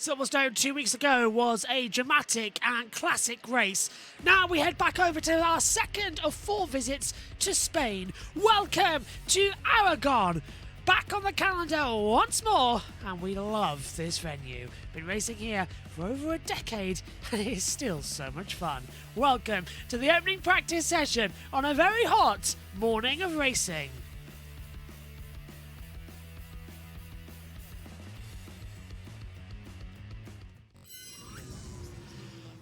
Silverstone 2 weeks ago was a dramatic and classic race. Now we head back over to our second of 4 visits to Spain. Welcome to Aragon. Back on the calendar once more, and we love this venue. Been racing here for over a decade, and it is still so much fun. Welcome to the opening practice session on a very hot morning of racing.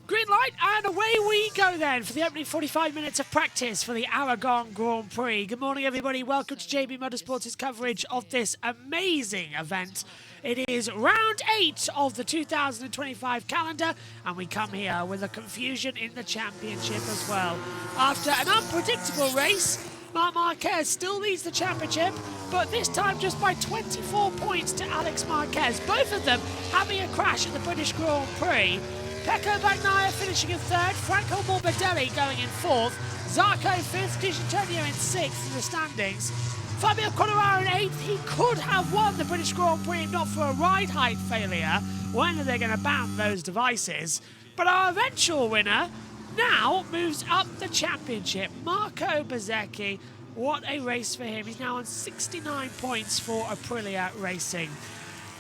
Green light, and away we go then for the opening 45 minutes of practice for the Aragon Grand Prix. Good morning, everybody. Welcome to JB Motorsports' coverage of this amazing event. It is round 8 of the 2025 calendar, and we come here with a confusion in the championship as well. After an unpredictable race, Marc Marquez still leads the championship, but this time just by 24 points to Alex Marquez. Both of them having a crash at the British Grand Prix. Pecco Bagnaia finishing in 3rd, Franco Morbidelli going in 4th, Zarco 5th, Antonio in 6th in the standings. Fabio Quartararo in 8th. He could have won the British Grand Prix if not for a ride height failure. When are they going to ban those devices? But our eventual winner now moves up the championship. Marco Bezzecchi, what a race for him. He's now on 69 points for Aprilia Racing.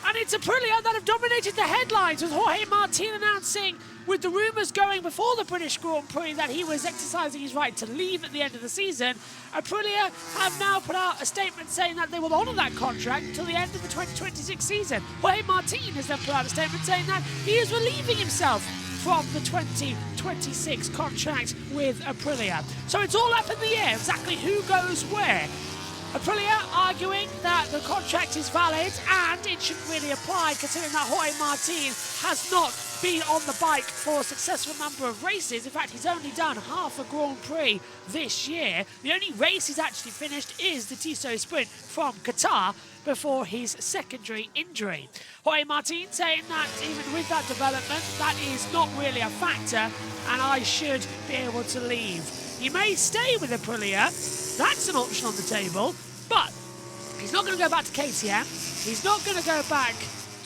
And it's Aprilia that have dominated the headlines, with Jorge Martin announcing, with the rumours going before the British Grand Prix that he was exercising his right to leave at the end of the season. Aprilia have now put out a statement saying that they will honour that contract until the end of the 2026 season. Jorge Martin has then put out a statement saying that he is relieving himself from the 2026 contract with Aprilia. So it's all up in the air exactly who goes where. Aprilia arguing that the contract is valid and it shouldn't really apply, considering that Jorge Martin has not been on the bike for a successful number of races. In fact, he's only done half a Grand Prix this year. The only race he's actually finished is the Tissot Sprint from Qatar before his secondary injury. Jorge Martin saying that even with that development, that is not really a factor and I should be able to leave. He may stay with Aprilia, that's an option on the table, but he's not going to go back to KTM, he's not going to go back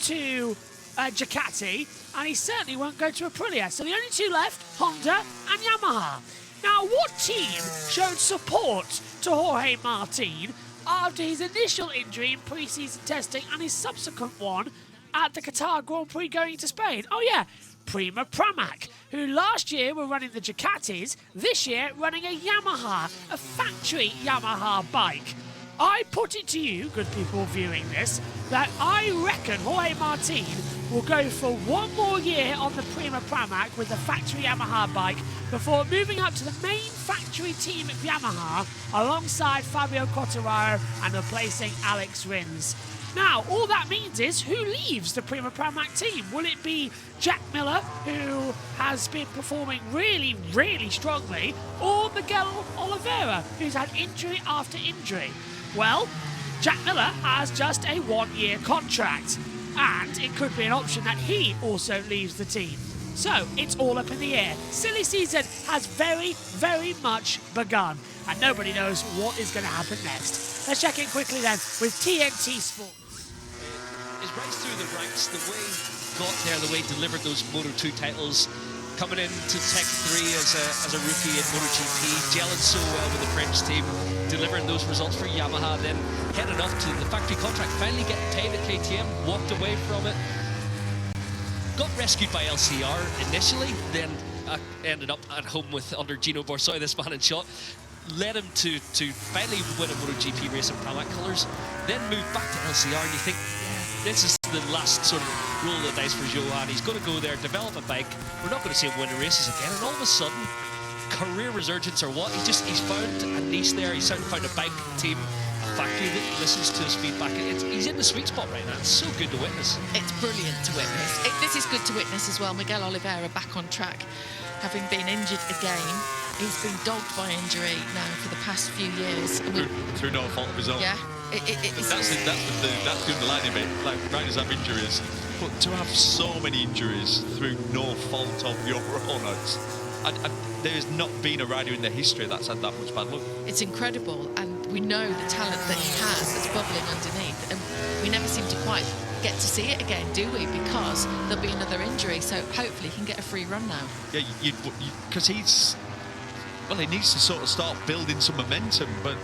to Ducati, and he certainly won't go to Aprilia. So the only two left, Honda and Yamaha. Now, what team showed support to Jorge Martin after his initial injury in pre-season testing and his subsequent one at the Qatar Grand Prix going to Spain? Oh yeah, Prima Pramac, who last year were running the Ducatis, this year running a Yamaha, a factory Yamaha bike. I put it to you, good people viewing this, that I reckon Jorge Martin will go for one more year on the Prima Pramac with the factory Yamaha bike before moving up to the main factory team at Yamaha alongside Fabio Quartararo and replacing Alex Rins. Now, all that means is, who leaves the Prima Pramac team? Will it be Jack Miller, who has been performing really, really strongly, or Miguel Oliveira, who's had injury after injury? Well, Jack Miller has just a 1-year contract, and it could be an option that he also leaves the team. So, it's all up in the air. Silly season has very, very much begun, and nobody knows what is going to happen next. Let's check in quickly then with TNT Sports. Is right through the ranks, the way he got there, the way he delivered those Moto2 titles, coming into Tech 3 as a rookie in MotoGP, gelling so well with the French team, delivering those results for Yamaha, then heading off to the factory contract, finally getting paid at KTM, walked away from it, got rescued by LCR initially, then ended up at home with under Gino Borsoi, this man in shot, led him to finally win a MotoGP race in Pramac colours, then moved back to LCR, and you think, this is the last sort of roll of the dice for Johan. He's going to go there, develop a bike. We're not going to see him win races again. And all of a sudden, career resurgence or what? He's found a niche there. He's found a bike team, a factory that listens to his feedback. He's in the sweet spot right now. It's so good to witness. It's brilliant to witness. This is good to witness as well. Miguel Oliveira back on track, having been injured again. He's been dogged by injury now for the past few years. Through no fault of his own. Yeah. That's the lightning bit. Like, riders have injuries, but to have so many injuries through no fault of your own, there's not been a rider in their history that's had that much bad luck. It's incredible, and we know the talent that he has that's bubbling underneath, and we never seem to quite get to see it again, do we? Because there'll be another injury, so hopefully he can get a free run now. Yeah, because he needs to sort of start building some momentum, but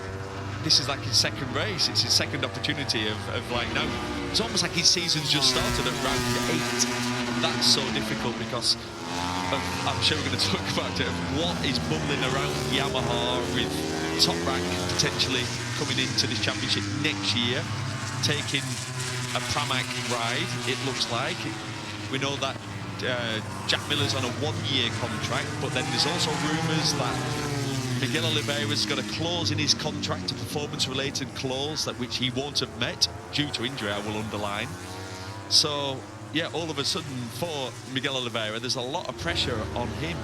this is like his second race. It's his second opportunity of like, now, it's almost like his season's just started at round 8. And that's so difficult because I'm sure we're going to talk about it, what is bubbling around Yamaha with Top Rank potentially coming into this championship next year, taking a Pramac ride, it looks like. We know that Jack Miller's on a 1-year contract, but then there's also rumours that Miguel Oliveira's got a clause in his contract, a performance-related clause, that which he won't have met due to injury, I will underline. So, yeah, all of a sudden for Miguel Oliveira, there's a lot of pressure on him.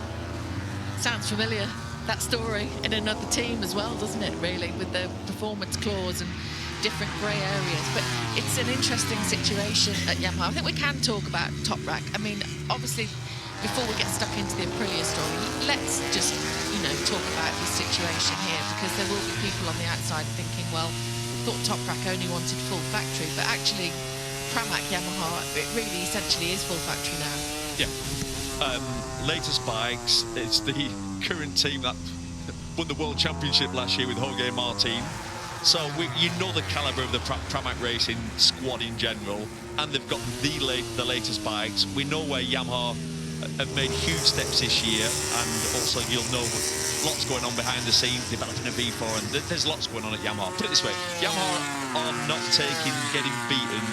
Sounds familiar, that story, in another team as well, doesn't it, really, with the performance clause and different grey areas. But it's an interesting situation at Yamaha. I think we can talk about Top Rank. I mean, obviously, before we get stuck into the Aprilia story, let's just, you know, talk about this situation here, because there will be people on the outside thinking, well, thought Top Rank only wanted full factory, but actually Pramac Yamaha, it really essentially is full factory now. Yeah. Latest bikes, it's the current team that won the World Championship last year with Jorge Martin. So you know the calibre of the Pramac racing squad in general, and they've got the latest bikes. We know where Yamaha have made huge steps this year, and also you'll know lots going on behind the scenes, developing a V4, and there's lots going on at Yamaha. Put it this way, Yamaha are not getting beaten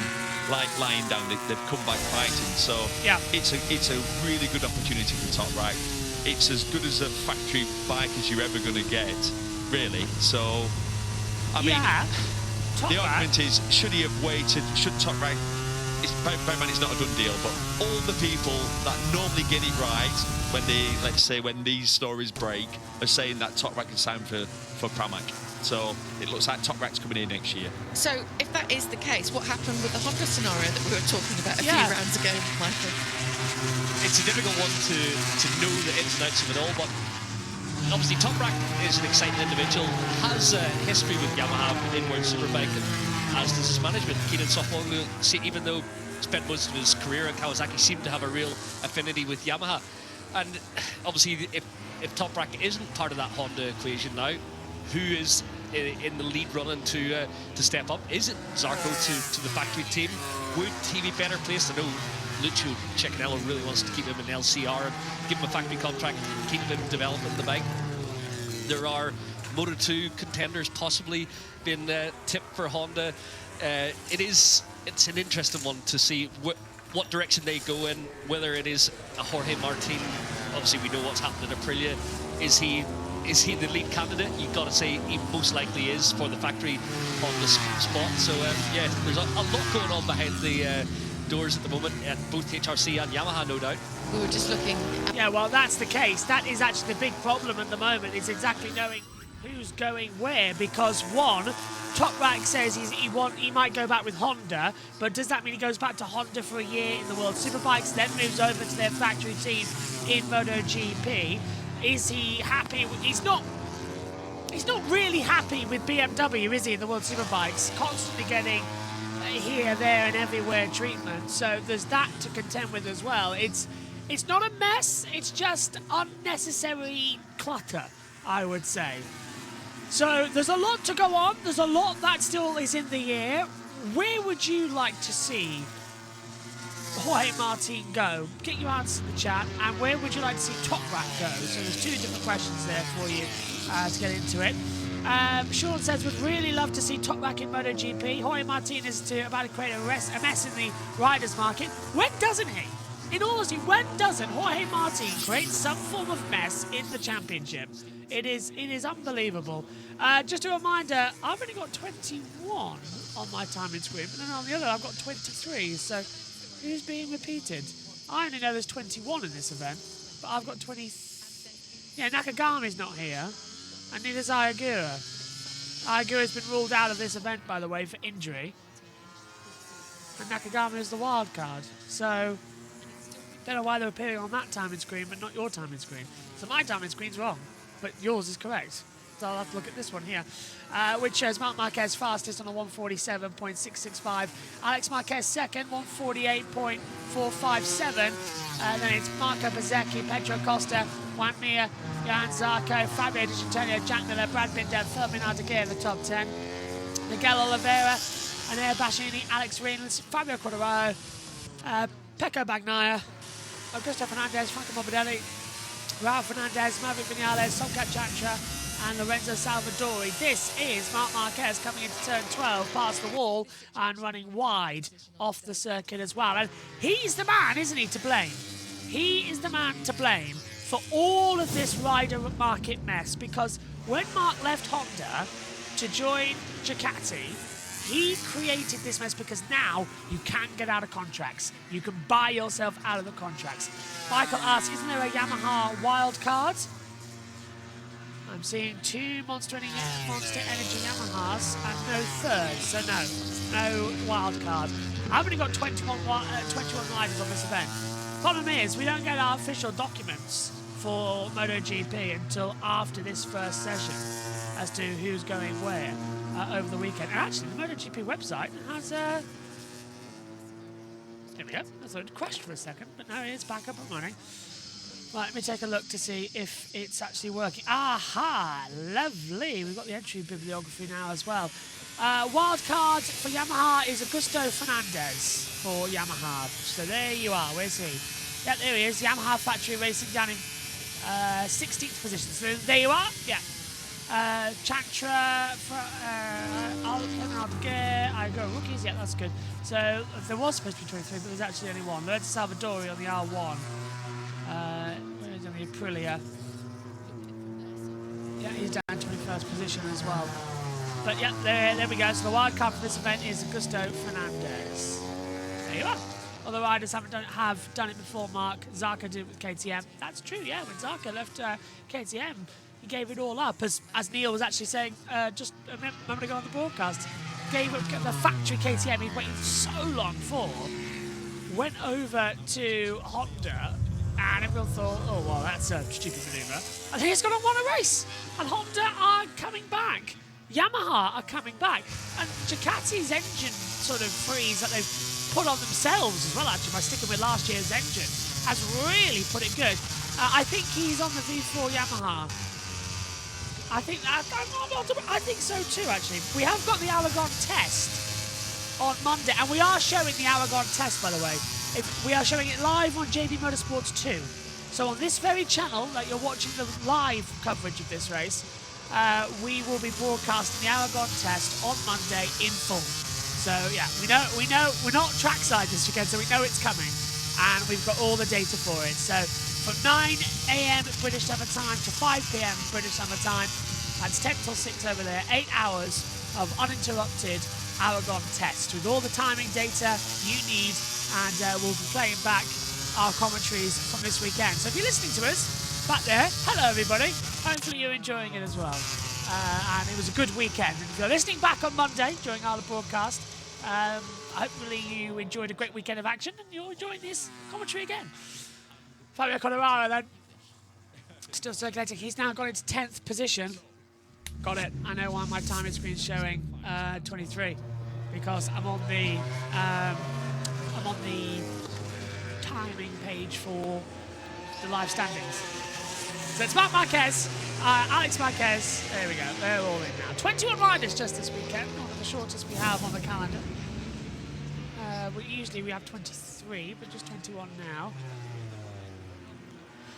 like lying down. They've come back fighting, so yeah, it's a really good opportunity for Top Rank. It's as good as a factory bike as you're ever going to get, really. So, I mean, the argument is, should he have waited? Should Top Rank? By man, it's not a done deal, but all the people that normally get it right when they, let's say, when these stories break, are saying that Top Rank is signed for Pramac. So it looks like Top Rank's coming in next year. So if that is the case, what happened with the Honda scenario that we were talking about a few rounds ago, Michael? It's a difficult one to know the ins and outs of it all, but obviously Top Rank is an exciting individual, has a history with Yamaha in World Superbike, and as does his management. Keenan Sofwongo, even though he spent most of his career in Kawasaki, seemed to have a real affinity with Yamaha. And obviously, if Top Rank isn't part of that Honda equation now, who is in the lead running to step up? Is it Zarco to the factory team? Would he be better placed? I know Lucio Cecchinello really wants to keep him in LCR and give him a factory contract, keep him developing the bike. There are Moto2 contenders possibly been tipped for Honda. It's an interesting one to see what direction they go in, whether it is a Jorge Martin. Obviously, we know what's happened in Aprilia. Is he the lead candidate? You've got to say he most likely is for the factory Honda spot. So, yeah, there's a lot going on behind the doors at the moment at both HRC and Yamaha, no doubt. We were just looking... Yeah, well, that's the case. That is actually the big problem at the moment, is exactly knowing who's going where, because one, Top Rank says he might go back with Honda, but does that mean he goes back to Honda for a year in the World Superbikes, then moves over to their factory team in MotoGP? Is he happy? He's not really happy with BMW, is he, in the World Superbikes? Constantly getting here, there, and everywhere treatment. So there's that to contend with as well. It's not a mess. It's just unnecessary clutter, I would say. So there's a lot to go on. There's a lot that still is in the air. Where would you like to see Jorge Martin go? Get your answers in the chat. And where would you like to see Top Rank go? So there's two different questions there for you to get into it. Sean says, would really love to see Top Rank in MotoGP. Jorge Martin is about to create a mess in the riders market. When doesn't he? In all honesty, when doesn't Jorge Martin create some form of mess in the championship? It is unbelievable. Just a reminder, I've only got 21 on my timing screen, but then on the other I've got 23, so who's being repeated? I only know there's 21 in this event, but I've got 20... Yeah, Nakagami's not here, and neither is Ayagura. Ayagura's been ruled out of this event, by the way, for injury. And Nakagami is the wild card, so... Don't know why they're appearing on that timing screen, but not your timing screen. So my timing screen's wrong, but yours is correct. I'll have to look at this one here, which shows Marc Marquez fastest on a 147.665. Alex Marquez second, 148.457. Then it's Marco Bezzecchi, Pedro Costa, Juan Mir, Johan Zarco, Fabio Di Antonio, Jack Miller, Brad Binder, Fermin Ardegui in the top 10. Miguel Oliveira, Anea Bassini, Alex Reynolds, Fabio Quartararo, Pecco Bagnaia, Augusto Fernandez, Franco Morbidelli, Raul Fernandez, Maverick Vinales, Solkat Chatra, and Lorenzo Salvadori. This is Marc Marquez coming into turn 12 past the wall and running wide off the circuit as well. And he's the man, isn't he, to blame? He is the man to blame for all of this rider market mess, because when Marc left Honda to join Ducati, he created this mess because now you can get out of contracts. You can buy yourself out of the contracts. Michael asks, isn't there a Yamaha wild card? I'm seeing 2 Monster Energy Yamahas and no third, so no wild card. I've only got 21 riders on this event. Problem is, we don't get our official documents for MotoGP until after this first session as to who's going where over the weekend. And actually, the MotoGP website has there we go. I thought it crashed for a second, but now it's back up and running. Right, let me take a look to see if it's actually working. Aha, lovely. We've got the entry bibliography now as well. Wild card for Yamaha is Augusto Fernandez for Yamaha. So there you are. Where's he? Yeah, there he is. Yamaha Factory Racing down in 16th position. So there you are. Yeah. Chantra, I go rookies. Yeah, that's good. So there was supposed to be 23, but there's actually only one. Lorenzo Salvadori on the R1. Where's on the Aprilia? Yeah, he's down 21st position as well. But yeah, there we go. So the wild card for this event is Augusto Fernandez. There you are. Other riders have done it before, Mark. Zarco did it with KTM. That's true, yeah. When Zarco left KTM, he gave it all up. As Neil was actually saying just a moment ago on the broadcast, gave up the factory KTM he waited so long for, went over to Honda, and everyone thought, oh, well, that's a stupid manoeuvre. And he's gone and won a race. And Honda are coming back. Yamaha are coming back. And Ducati's engine sort of freeze that they've put on themselves as well, actually, by sticking with last year's engine, has really put it good. I think he's on the V4 Yamaha. I think so too, actually. We have got the Aragon test on Monday, and we are showing the Aragon test, by the way. We are showing it live on JBMotorsports 2. So on this very channel that you're watching the live coverage of this race, we will be broadcasting the Aragon test on Monday in full. So yeah, we know we're not trackside this weekend, so we know it's coming, and we've got all the data for it. So from 9 a.m. British Summer Time to 5 p.m. British Summer Time, that's 10 till 6 over there. 8 hours of uninterrupted Aragon test with all the timing data you need, and we'll be playing back our commentaries from this weekend. So if you're listening to us back there, hello everybody. Hopefully you're enjoying it as well. And it was a good weekend. And if you're listening back on Monday during our broadcast, hopefully you enjoyed a great weekend of action and you're enjoying this commentary again. Fabio Quartararo then, still circulating. He's now got into 10th position. Got it. I know why my timing screen's showing 23, because I'm on the timing page for the live standings. So it's Marc Marquez, Alex Marquez. There we go. They're all in now. 21 riders just this weekend, one of the shortest we have on the calendar. Usually we have 23, but just 21 now.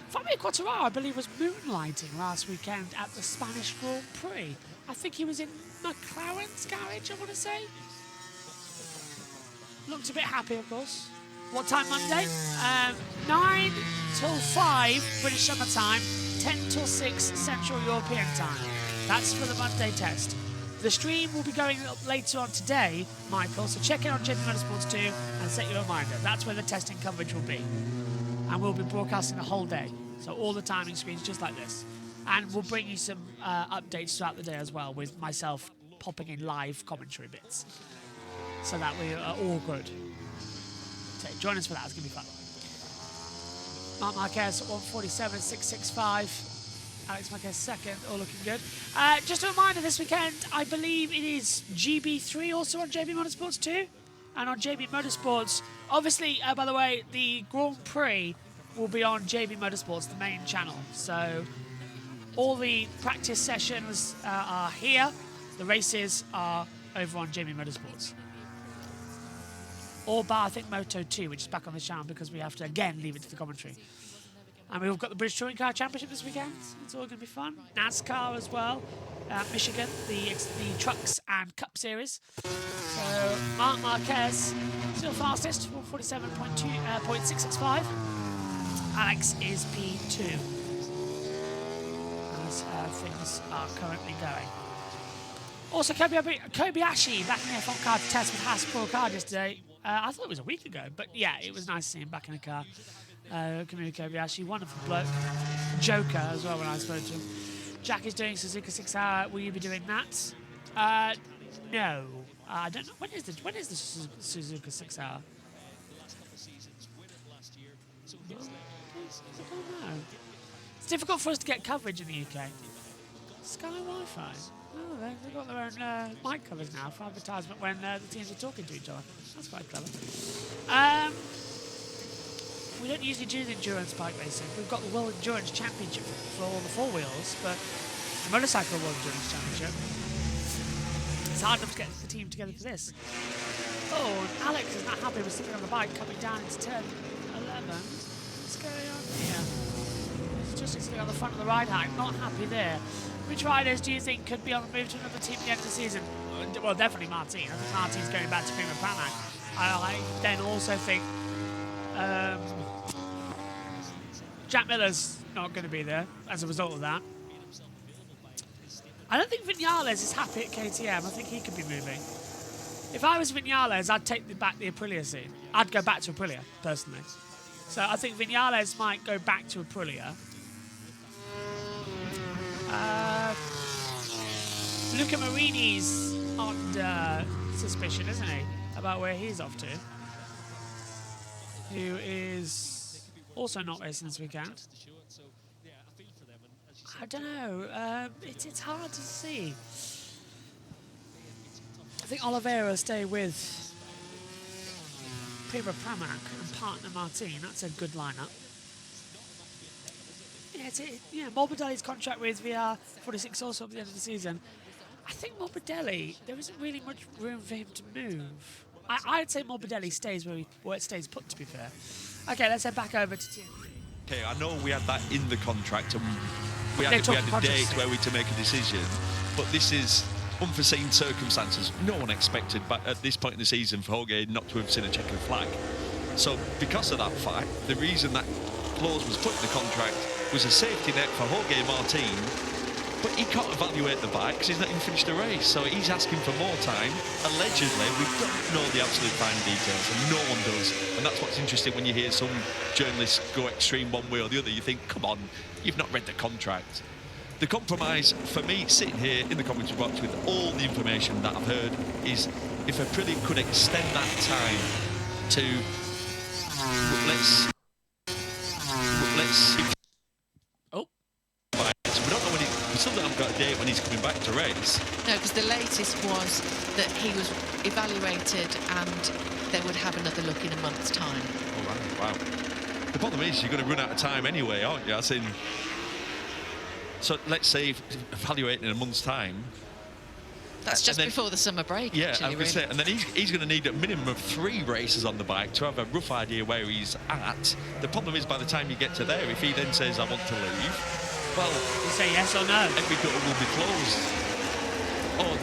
Fabio Quartararo, I believe, was moonlighting last weekend at the Spanish Grand Prix. I think he was in McLaren's garage, I want to say. Looked a bit happy, of course. What time Monday? 9 till 5 British Summer Time, 10 till 6 Central European Time. That's for the Monday test. The stream will be going up later on today, Michael, so check in on JBMotorsports 2 and set your reminder. That's where the testing coverage will be. And we'll be broadcasting the whole day. So all the timing screens just like this. And we'll bring you some updates throughout the day as well, with myself popping in live commentary bits, so that we are all good. So join us for that, it's going to be fun. Marc Marquez at 147.665. Alex Marquez second, all looking good. Just a reminder, this weekend, I believe it is GB3 also on JB Motorsports 2 and on JB Motorsports. Obviously, by the way, the Grand Prix will be on JB Motorsports, the main channel. So all the practice sessions are here. The races are over on JB Motorsports. Or bar, I think, Moto 2, which is back on the channel because we have to, again, leave it to the commentary. And we've got the British Touring Car Championship this weekend. It's all going to be fun. NASCAR as well. Michigan, the Trucks and Cup Series. So Marc Marquez, still fastest, 147.665. Alex is P2. As things are currently going. Also, Kobayashi back in the F1 car to test with Haas Pro Car yesterday. I thought it was a week ago, but yeah, it was nice to see him back in the car. Kamui Kobayashi, wonderful bloke. Joker as well when I spoke to him. Jack is doing Suzuka 6 Hour. Will you be doing that? No. I don't know. When is the Suzuka 6 Hour? I don't know. It's difficult for us to get coverage in the UK. Sky Wi-Fi. Oh, they've got their own mic covers now for advertisement when the teams are talking to each other. That's quite clever. We don't usually do the endurance bike racing. We've got the World Endurance Championship for all the 4 wheels, but the Motorcycle World Endurance Championship. It's hard enough to get the team together for this. Oh, and Alex is not happy with sitting on the bike coming down into turn 11. What's going on here? He's just sitting on the front of the ride height, not happy there. Which riders do you think could be on the move to another team at the end of the season? Well, definitely Martin. I think Martin's going back to Prima Pramac. I then also think Jack Miller's not going to be there as a result of that. I don't think Viñales is happy at KTM. I think he could be moving. If I was Viñales, I'd take back the Aprilia seat. I'd go back to Aprilia, personally. So I think Viñales might go back to Aprilia. Luca Marini's under suspicion, isn't he? About where he's off to. Who is also not racing this weekend. I don't know. It's hard to see. I think Oliveira will stay with Prima Pramac and partner Martin. That's a good lineup. Yeah, Morbidelli's contract with VR46 also at the end of the season. I think Morbidelli, there isn't really much room for him to move. I'd say Morbidelli stays where it stays put, to be fair. Okay, let's head back over to TNT. Okay, I know we had that in the contract and we had a date where we to make a decision, but this is unforeseen circumstances. No one expected at this point in the season for Jorge not to have seen a checkered flag. So because of that fact, the reason that clause was put in the contract was a safety net for Jorge Martin, but he can't evaluate the bike because he's not even finished the race, so he's asking for more time. Allegedly, we don't know the absolute fine details, and no one does, and that's what's interesting when you hear some journalists go extreme one way or the other. You think, come on, you've not read the contract. The compromise for me, sitting here in the commentary box with all the information that I've heard, is if Aprilia could extend that time to let's we don't know when we still haven't got a date when he's coming back to race. No, because the latest was that he was evaluated and they would have another look in a month's time. Oh, wow. The problem is you're going to run out of time anyway, aren't you? As in, so let's say evaluating in a month's time. That's just before the summer break. Yeah, actually, I was going to say, and then he's going to need a minimum of 3 races on the bike to have a rough idea where he's at. The problem is by the time you get to there, if he then says, I want to leave, well, you say yes or no. Every gutter will be closed. Oh,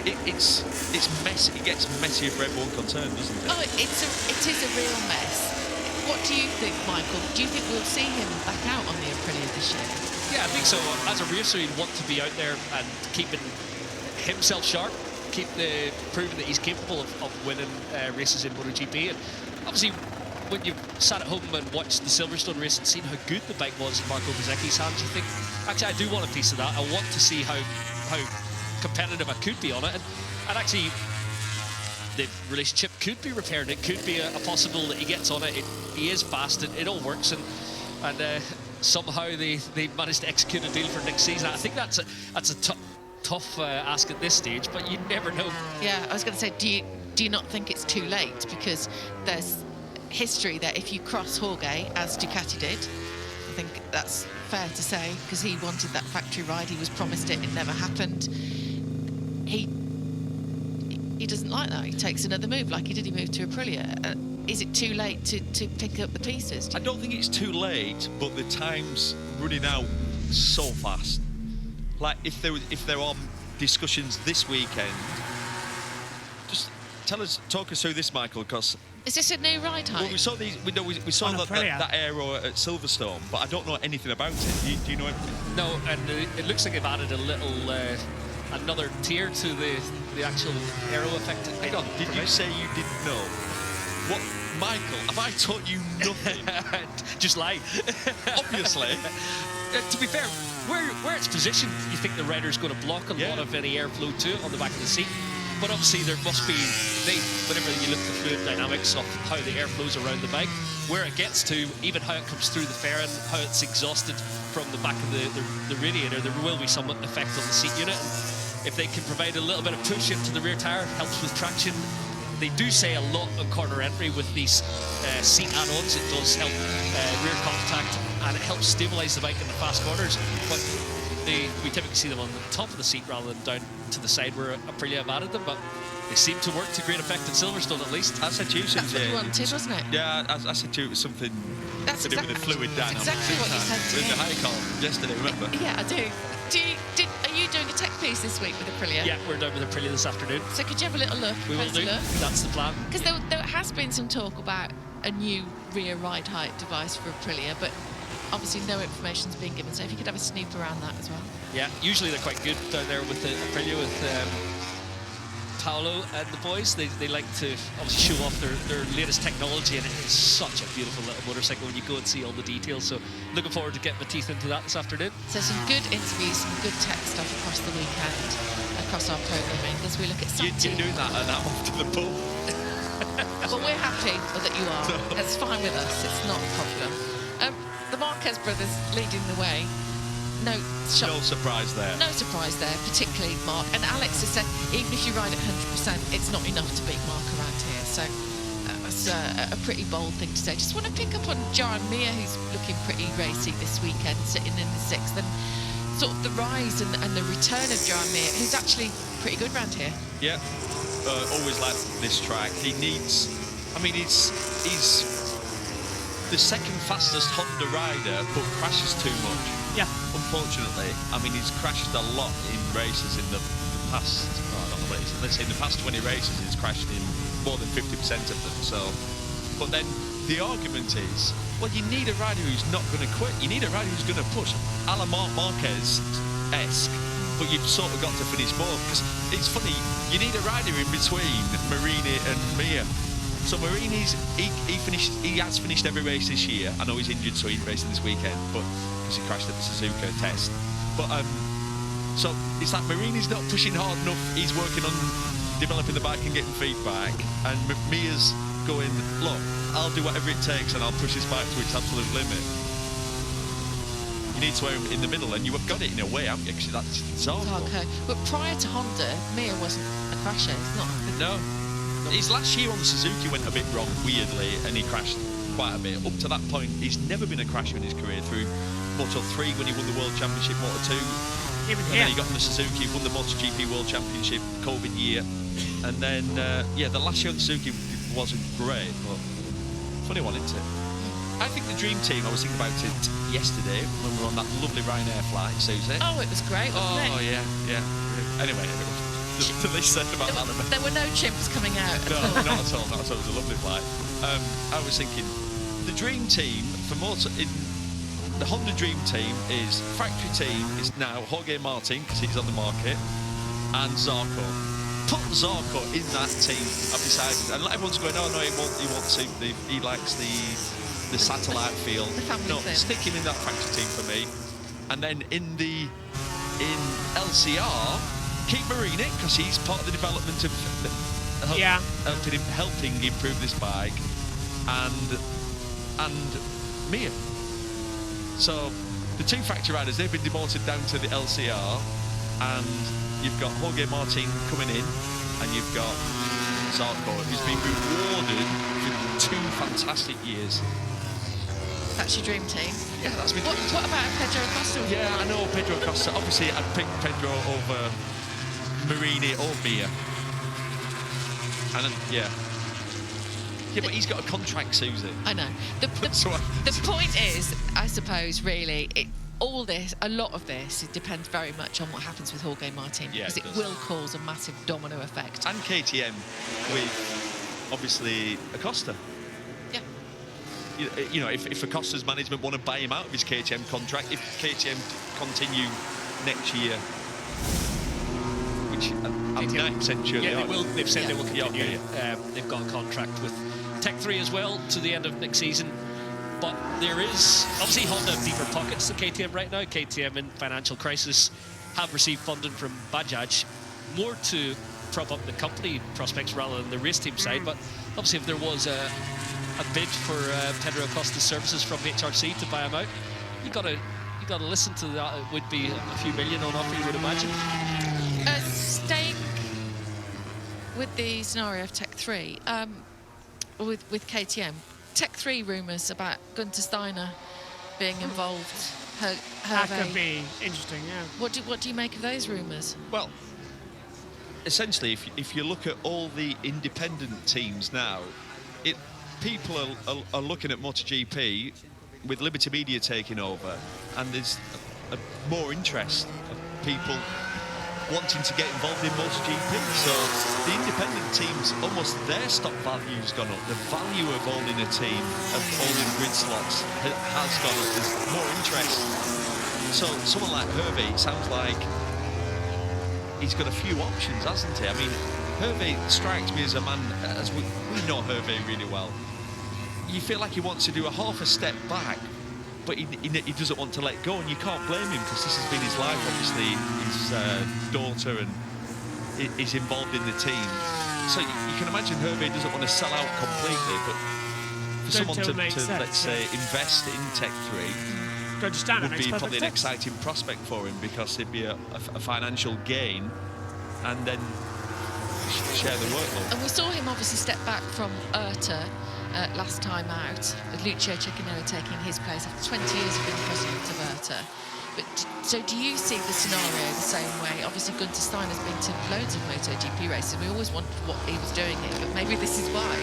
it's messy. It gets messier for everyone concerned, doesn't it? Oh, it is a real mess. What do you think, Michael? Do you think we'll see him back out on the Aprilia this year? Yeah, I think so. As a racer, he'd want to be out there and keeping himself sharp, proving that he's capable of winning races in MotoGP. And obviously, when you've sat at home and watched the Silverstone race and seen how good the bike was in Marco Bezzecchi's hands, you think, actually, I do want a piece of that. I want to see how competitive I could be on it. And actually, the relationship could be repaired. It could be a possible that he gets on it. He is fast. It all works. And somehow they managed to execute a deal for next season. I think that's a tough ask at this stage, but you never know. Yeah, I was going to say, do you not think it's too late? Because there's history that if you cross Jorge, as Ducati did, I think that's fair to say, because he wanted that factory ride, he was promised it never happened. He doesn't like that. He takes another move, like he did. He moved to Aprilia. Is it too late to pick up the pieces? I don't think it's too late, but the time's running out so fast. Like if there are discussions this weekend, just talk us through this, Michael, because is this a new ride height? well, we saw these. We saw that aero at Silverstone, but I don't know anything about it. Do you know anything? No, and it looks like they've added a little another tier to the actual aero effect. Hang on, did you say you didn't know? What, Michael? Have I taught you nothing? Just lie. Obviously. To be fair, where it's positioned, you think the rider's going to block a lot of any airflow to it on the back of the seat. But obviously there must be, whenever you look at the fluid dynamics of how the air flows around the bike, where it gets to, even how it comes through the fairing, how it's exhausted from the back of the radiator, there will be some effect on the seat unit. And if they can provide a little bit of push into the rear tyre, helps with traction. They do say a lot on corner entry with these seat add-ons. It does help rear contact, and it helps stabilise the bike in the fast corners. But we typically see them on the top of the seat rather than down to the side where Aprilia have added them. But they seem to work to great effect at Silverstone, at least. I said to you that's what you wanted, wasn't it? Yeah, I said to you it was something to do with the fluid dynamics. That's exactly what you said to me. In the high call yesterday, remember? Yeah, I do. Are you doing a tech piece this week with Aprilia? Yeah, we're down with Aprilia this afternoon. So could you have a little look? We will do. That's the plan. Because there has been some talk about a new rear ride height device for Aprilia, but obviously no information's been given. So if you could have a snoop around that as well. Yeah, usually they're quite good down there with the Aprilia, with Paolo and the boys. They like to obviously show off their latest technology, and it is such a beautiful little motorcycle when you go and see all the details. So looking forward to getting my teeth into that this afternoon. So some good interviews, some good tech stuff across the weekend, across our programming, as we look at Saturday. You're doing that and I'm off to the pub. Well, we're happy that you are. It's fine with us. It's not a problem. The Marquez brothers leading the way. No surprise there. No surprise there, particularly Mark. And Alex has said, even if you ride at 100%, it's not enough to beat Mark around here. So that's a pretty bold thing to say. Just want to pick up on John Mir, who's looking pretty racy this weekend, sitting in the 6th. And sort of the rise and the return of John Mir, who's actually pretty good around here. Yeah, always like this track. He's the second fastest Honda rider, but crashes too much. Yeah. Unfortunately, he's crashed a lot in races in the past. I don't know what it is. Let's say in the past 20 races, he's crashed in more than 50% of them. So, but then the argument is, well, you need a rider who's not going to quit. You need a rider who's going to push, a la Marquez-esque. But you've sort of got to finish more, because it's funny. You need a rider in between Marini and Mir. So Marini, he has finished every race this year. I know he's injured, so he's racing this weekend, but because he crashed at the Suzuka test. But so it's like Marini's not pushing hard enough. He's working on developing the bike and getting feedback. And Mia's going, look, I'll do whatever it takes and I'll push this bike to its absolute limit. You need to aim in the middle, and you have got it in a way, haven't you? Because that's Zarco. But prior to Honda, Mir wasn't a crasher. It's not. No. His last year on the Suzuki went a bit wrong, weirdly, and he crashed quite a bit. Up to that point, he's never been a crasher in his career, through Moto3 when he won the World Championship, Moto2. Then he got on the Suzuki, won the MotoGP World Championship, COVID year. And then, the last year on the Suzuki wasn't great, but funny one, isn't it? I think the Dream Team, I was thinking about it yesterday when we were on that lovely Ryanair flight, Susie. Oh, it was great, wasn't it? Oh, yeah. Anyway, to this said about that. There were no chimps coming out. No, not at all. It was a lovely flight. I was thinking, the Dream Team for the Honda Dream Team is factory team is now Jorge Martin, because he's on the market, and Zarco. Put Zarco in that team. I've decided, and everyone's going, oh no, he wants he likes the satellite feel. No, stick him in that factory team for me. And then in LCR, keep Marini, because he's part of the development of helping improve this bike, and Mir. So the two factory riders, they've been demoted down to the LCR, and you've got Jorge Martin coming in, and you've got Zarco, who's been rewarded for 2 fantastic years. That's your dream team. Yeah, that's been. What about Pedro Acosta? Yeah, I know Pedro Acosta. Obviously, I'd pick Pedro over Marini or Mia. And then, yeah, but he's got a contract, Susie. I know. The point is, I suppose, really, a lot of this, it depends very much on what happens with Jorge Martin, Yeah, because it does. will cause a massive domino effect. And KTM with, obviously, Acosta. Yeah. You know, if Acosta's management want to buy him out of his KTM contract, if KTM continue next year, which I'm 90% sure Yeah, they they are. will. They've said they will Yeah, continue. okay. They've got a contract with Tech 3 as well to the end of next season. But there is obviously Honda have deeper pockets than KTM right now. KTM in financial crisis have received funding from Bajaj, more to prop up the company prospects rather than the race team side. But obviously, if there was a bid for Pedro Acosta's services from HRC to buy him out, you got to listen to that. It would be a few million on offer, you would imagine. Staying with the scenario of Tech 3, with KTM, Tech 3 rumours about Gunther Steiner being involved. That could be interesting, yeah. What do you make of those rumours? Well, essentially, if you look at all the independent teams now, people are looking at MotoGP with Liberty Media taking over, and there's more interest of people wanting to get involved in MotoGP. So the independent teams, almost their stock value's gone up. The value of owning a team, of owning grid slots, has gone up. There's more interest. So someone like Hervé, it sounds like he's got a few options, hasn't he? I mean, Hervé strikes me as a man, as we know Hervé really well. You feel like he wants to do a half a step back, but he doesn't want to let go, and you can't blame him, because this has been his life. Obviously, his daughter and is involved in the team. So you can imagine Hervé doesn't want to sell out completely, but for someone to let's say, invest in Tech 3 would be probably an exciting prospect for him, because it'd be a financial gain, and then share the workload. And we saw him obviously step back from IRTA last time out, with Lucio Cecchinato taking his place after 20 years of being president of IRTA. But so do you see the scenario the same way? Obviously Gunther Steiner's been to loads of MotoGP races. We always wondered what he was doing here, but maybe this is why.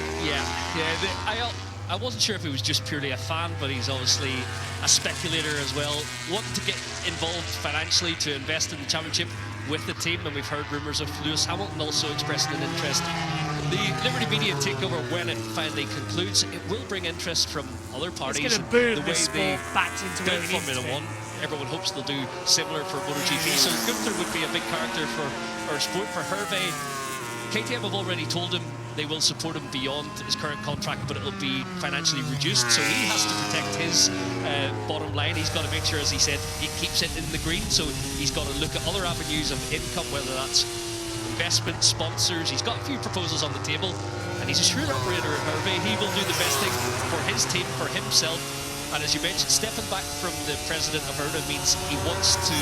I wasn't sure if he was just purely a fan, but he's obviously a speculator as well, wanting to get involved financially to invest in the championship with the team. And we've heard rumours of Lewis Hamilton also expressing an interest. The Liberty Media takeover, when it finally concludes, it will bring interest from other parties. It's going to boom the way sport back into where it needs to Formula be. One. Everyone hopes they'll do similar for MotoGP. So Gunther would be a big character for our sport. For Hervé, KTM have already told him they will support him beyond his current contract, but it'll be financially reduced. So he has to protect his bottom line. He's got to make sure, as he said, he keeps it in the green. So he's got to look at other avenues of income, whether that's investment, sponsors. He's got a few proposals on the table, and he's a shrewd operator at Hervé. He will do the best thing for his team, for himself. And as you mentioned, stepping back from the president of IRTA means he wants to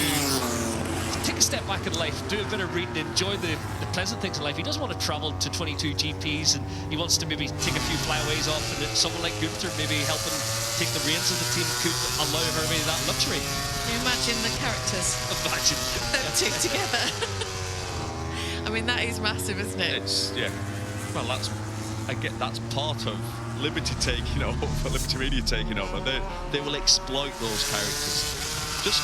take a step back in life, do a bit of reading, enjoy the pleasant things in life. He doesn't want to travel to 22 GPs, and he wants to maybe take a few flyaways off, and someone like Gunther maybe helping take the reins of the team could allow Hervé that luxury. Can you imagine the characters? Imagine. Them two together. I mean, that is massive, isn't it? It's, yeah. Well, that's part of Liberty taking over, Liberty Media taking over. They will exploit those characters.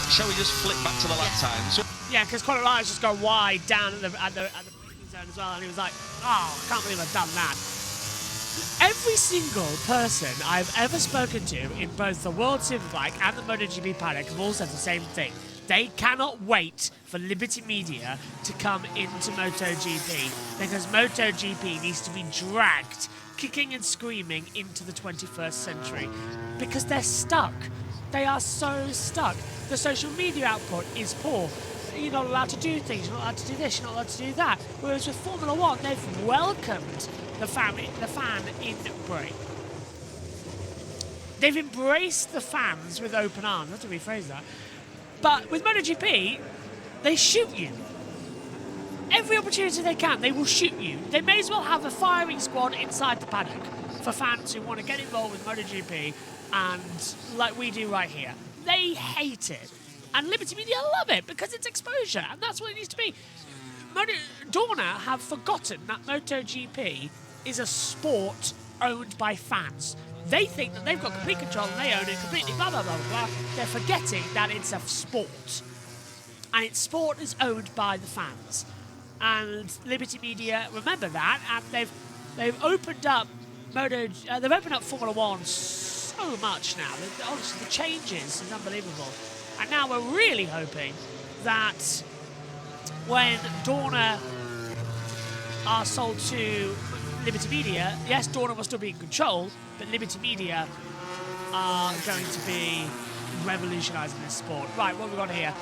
Shall we just flick back to the lap time? So, yeah, because Conor Ryan's just gone wide down at the braking zone as well, and he was like, "Oh, I can't believe I've done that." Every single person I've ever spoken to in both the World Superbike and the MotoGP paddock have all said the same thing. They cannot wait for Liberty Media to come into MotoGP, because MotoGP needs to be dragged, kicking and screaming, into the 21st century, because they're stuck. They are so stuck. The social media output is poor. You're not allowed to do things, you're not allowed to do this, you're not allowed to do that. Whereas with Formula One, they've welcomed the fan in Bray. They've embraced the fans with open arms. I have to rephrase that. But with MotoGP, they shoot you. Every opportunity they can, they will shoot you. They may as well have a firing squad inside the paddock for fans who want to get involved with MotoGP, and like we do right here. They hate it. And Liberty Media love it because it's exposure, and that's what it needs to be. Dorna have forgotten that MotoGP is a sport owned by fans. They think that they've got complete control and they own it completely, blah, blah, blah, blah. They're forgetting that it's a sport. And its sport is owned by the fans. And Liberty Media remember that, and they've opened up they've opened up Formula One so much now. Honestly, the changes is unbelievable. And now we're really hoping that when Dorna are sold to Liberty Media, yes, Dorna will still be in control, but Liberty Media are going to be revolutionising this sport. Right, what have we got here?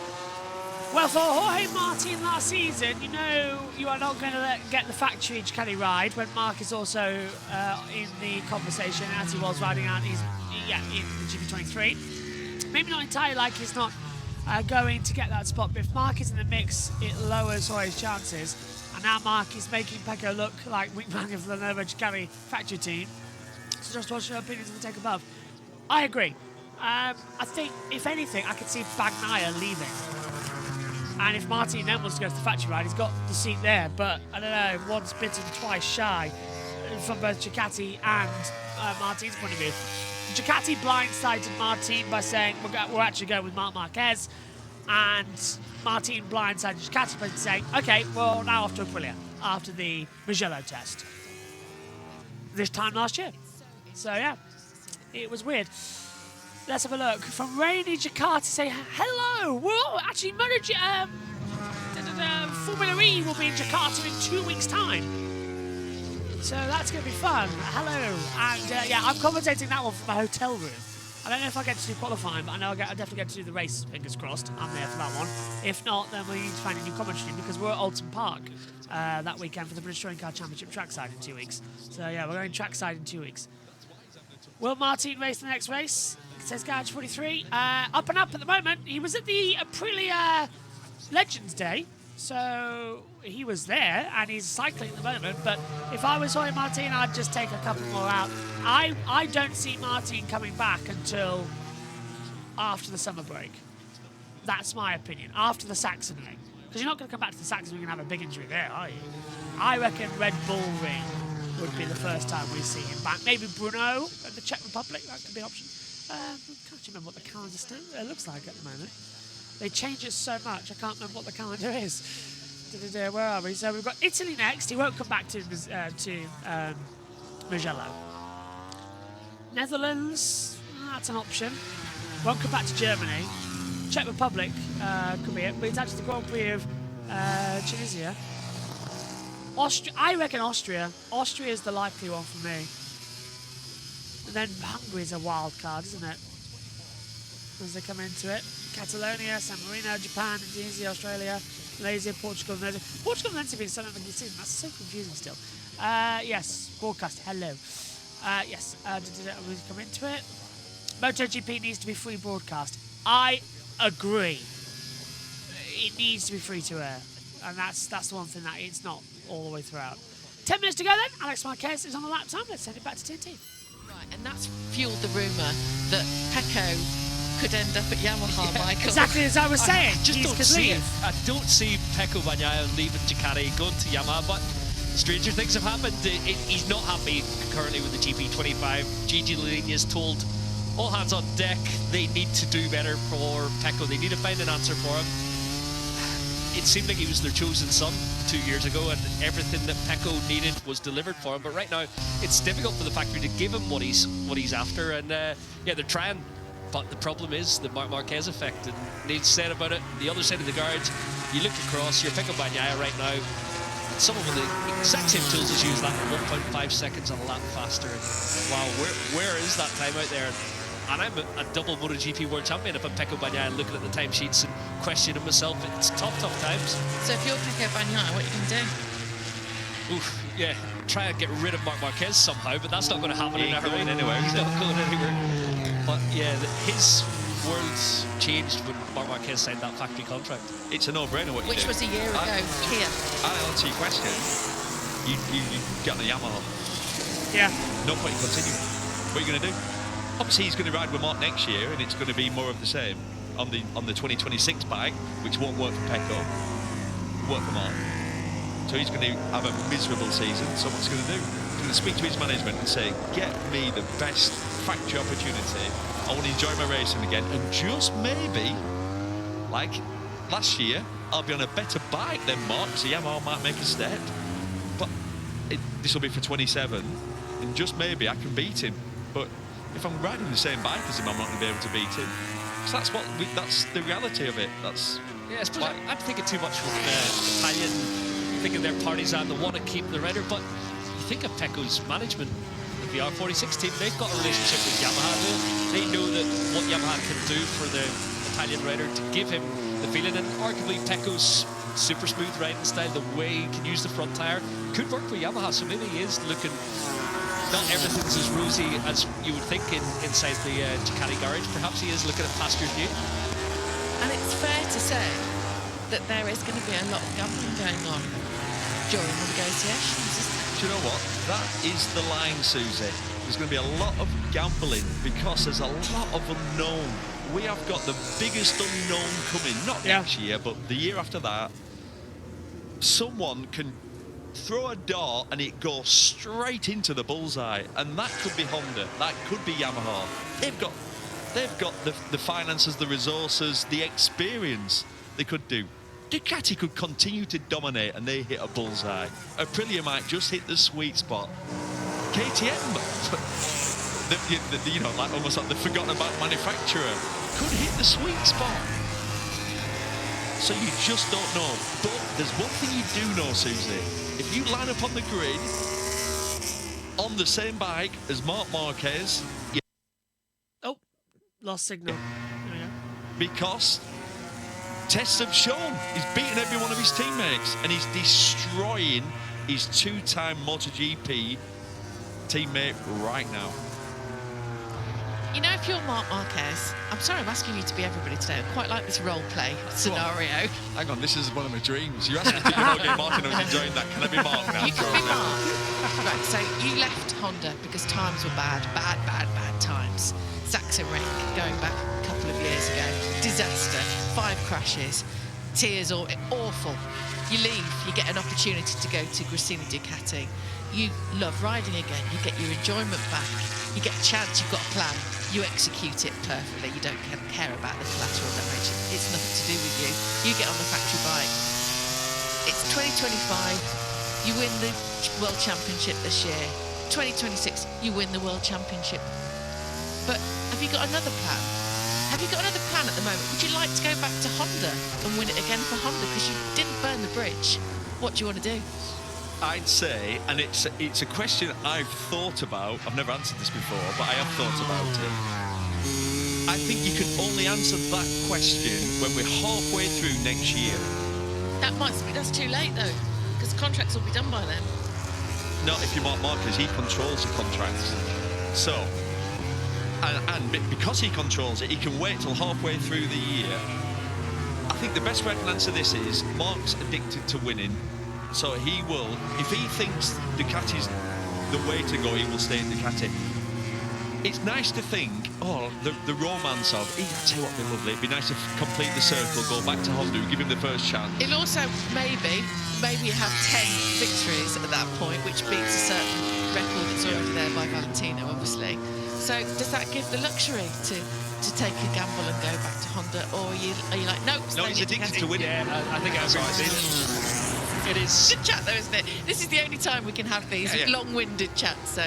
Well, for Jorge Martin last season, you know you are not going to get the factory Ducati ride when Mark is also in the conversation as he was riding out in the GP23. Maybe not entirely like he's not going to get that spot, but if Mark is in the mix, it lowers Jorge's chances. And now Mark is making Pecco look like wingman of the Nova Ducati factory team. So just what's your opinions on the take above? I agree. I think, if anything, I could see Bagnaia leaving. And if Martin then wants to go to the factory ride, he's got the seat there. But, I don't know, once bitten, twice shy from both Ducati and Martin's point of view. Ducati blindsided Martin by saying, we're actually going with Marc Marquez. And Martin blindsided Ducati by saying, OK, well, now off to Aprilia after the Mugello test. This time last year. So, yeah, it was weird. Let's have a look. From Rainy Jakarta say, hello. Well, actually, Formula E will be in Jakarta in 2 weeks' time. So that's going to be fun. Hello. And, yeah, I'm commentating that one from a hotel room. I don't know if I get to do qualifying, but I know I definitely get to do the race, fingers crossed. I'm there for that one. If not, then we need to find a new commentary because we're at Alton Park that weekend for the British Touring Car Championship trackside in 2 weeks. So, yeah, we're going trackside in 2 weeks. Will Martin race the next race? It says Garage 43. Up and up at the moment. He was at the Aprilia Legends Day, so he was there, and he's cycling at the moment. But if I was Jorge Martin, I'd just take a couple more out. I don't see Martin coming back until after the summer break. That's my opinion. After the Saxon ring. Because you're not going to come back to the Saxon ring and have a big injury there, are you? I reckon Red Bull ring would be the first time we see him back. Maybe Brno at the Czech Republic, that could be an option. I can't remember what the calendar looks like at the moment. They change it so much, I can't remember what the calendar is. Where are we? So we've got Italy next. He won't come back to Mugello. Netherlands, that's an option. Won't come back to Germany. Czech Republic could be it, but it's actually the Grand Prix of Tunisia. I reckon Austria. Austria is the likely one for me. And then Hungary is a wild card, isn't it? As they come into it. Catalonia, San Marino, Japan, Indonesia, Australia, Malaysia, Portugal. Portugal and Nancy being something like this season. That's so confusing still. Yes, broadcast. Hello. Yes, we come into it. MotoGP needs to be free broadcast. I agree. It needs to be free to air. And that's the one thing that it's not all the way throughout. 10 minutes to go then. Alex Marquez is on the lap time. Let's send it back to TNT. Right, and that's fueled the rumour that Pecco could end up at Yamaha, Michael. Exactly as I was saying. I don't see Pecco Bagnaia leaving Ducati, going to Yamaha, but stranger things have happened. He's not happy currently with the GP25. Gigi Linea's told all hands on deck they need to do better for Pecco. They need to find an answer for him. It seemed like he was their chosen son 2 years ago, and everything that Pecco needed was delivered for him. But right now, it's difficult for the factory to give him what he's after. And yeah, they're trying, but the problem is the Marc Marquez effect. And Neil's said about it. The other side of the garage, you look across, you're Pecco Bagnaia right now. Someone with the exact same tools as you is that 1.5 seconds a lap faster. And wow, where is that time out there? And I'm a double MotoGP World Champion if I'm Pecco Bagnaia looking at the timesheets and questioning myself. It's tough times. So if you're Pecco Bagnaia, what are you going to do? Oof, yeah, try and get rid of Marc Marquez somehow, but that's not going to happen in a hurry. Anywhere. He's not going anywhere. But yeah, his world's changed when Marc Marquez signed that factory contract. It's a no-brainer what you Which do. was a year ago here. I'll answer your question. You get on a Yamaha. Yeah. No point in continuing. What are you going to do? Obviously, he's going to ride with Mark next year, and it's going to be more of the same on the 2026 bike, which won't work for Pecco, work for Mark. So he's going to have a miserable season. So what's he going to do? He's going to speak to his management and say, get me the best factory opportunity. I want to enjoy my racing again, and just maybe, like last year, I'll be on a better bike than Mark, so Yamaha might make a step. But this will be for 27, and just maybe I can beat him. But if I'm riding the same bike as him, I'm not going to be able to beat him. So that's the reality of it. That's Yeah, I suppose I'm thinking too much with Italian, thinking they're partisan, they want to keep the rider, but you think of Pecco's management, the R46 team, they've got a relationship with Yamaha. They know that what Yamaha can do for the Italian rider to give him the feeling, and arguably Pecco's super smooth riding style, the way he can use the front tyre, could work for Yamaha. So maybe he is looking, not everything's as rosy as you would think inside the Ducati garage. Perhaps he is looking at pastures new. And it's fair to say that there is going to be a lot of gambling going on during the negotiations, isn't it? Do you know what? That is the line, Susie. There's going to be a lot of gambling because there's a lot of unknown. We have got the biggest unknown coming, not next year, but the year after that. Someone can throw a dart and it goes straight into the bullseye, and that could be Honda, that could be Yamaha. They've got the finances, the resources, the experience. They could do. Ducati could continue to dominate and they hit a bullseye. Aprilia might just hit the sweet spot. KTM, you know, like almost like the forgotten about manufacturer, could hit the sweet spot. So you just don't know. But there's one thing you do know, Susie. If you line up on the grid on the same bike as Marc Marquez, Oh, lost signal. There we go. because tests have shown he's beaten every one of his teammates and he's destroying his two-time MotoGP teammate right now. You know, if you're Marc Marquez, I'm sorry I'm asking you to be everybody today. I quite like this role play scenario. Hang on, this is one of my dreams. You asked me to be Jorge Martin, I was enjoying that. Can I be Mark now? You can be Marc. Right, so you left Honda because times were bad times. Sachsenring, going back a couple of years ago. Disaster, 5 crashes, tears, awful. You leave, you get an opportunity to go to Gresini Ducati. You love riding again, you get your enjoyment back. You get a chance, you've got a plan, you execute it perfectly, you don't care about the collateral damage, it's nothing to do with you. You get on the factory bike. It's 2025, you win the World Championship this year. 2026, you win the World Championship. But have you got another plan? Have you got another plan at the moment? Would you like to go back to Honda and win it again for Honda because you didn't burn the bridge? What do you want to do? I'd say, and it's a question I've thought about. I've never answered this before, but I have thought about it. I think you can only answer that question when we're halfway through next year. That's too late though, because contracts will be done by then. Not if you're Marc Marquez, he controls the contracts. So, and because he controls it, he can wait till halfway through the year. I think the best way I can answer this is Mark's addicted to winning. So he will, if he thinks Ducati's the way to go, he will stay in Ducati. It's nice to think, the romance of, I tell you what would be lovely, it'd be nice to complete the circle, go back to Honda, give him the first chance. It'll also maybe have 10 victories at that point, which beats a certain record that's already there by Valentino, obviously. So does that give the luxury to take a gamble and go back to Honda, or are you like, nope? No, he's addicted to winning. Yeah, I think I agree with you. It is. Good chat though, isn't it? This is the only time we can have these long-winded chats, so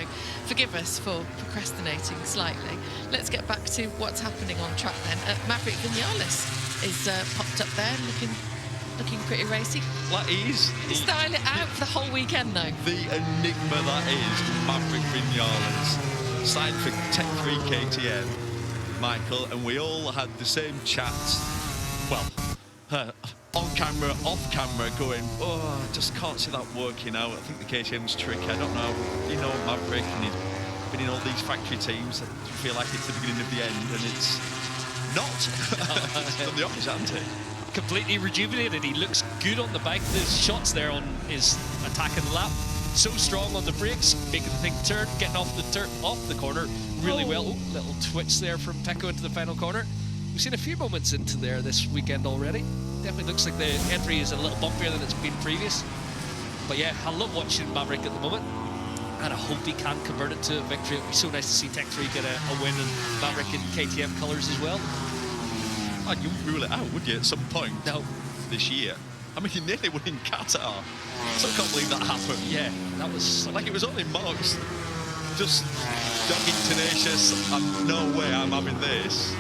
forgive us for procrastinating slightly. Let's get back to what's happening on track then. Maverick Vinales is popped up there, looking pretty racy. Like he is. Did he style it out for the whole weekend though? The enigma that is Maverick Vinales. Signed for Tech 3 KTM, Michael, and we all had the same chats. Well, on camera, off camera, going, I just can't see that working out. I think the KTM's tricky. I don't know, Maverick, and been in all these factory teams, and you feel like it's the beginning of the end, and it's not. It's done the opposite, hasn't it? Completely rejuvenated. He looks good on the bike. There's shots there on his attacking lap. So strong on the brakes, making the thing turn, getting off the corner really well. Oh, little twitch there from Pecco into the final corner. We've seen a few moments into there this weekend already. Definitely looks like the entry is a little bumpier than it's been previous. But yeah, I love watching Maverick at the moment, and I hope he can convert it to a victory. It'd be so nice to see Tech 3 get a win in Maverick in KTM colours as well. And you wouldn't rule it out, would you, at some point? No. This year? I mean, he nearly won in Qatar. So I can't believe that happened. Yeah, that was... Like, it was only Mark's just dogging tenacious, and no way I'm having this.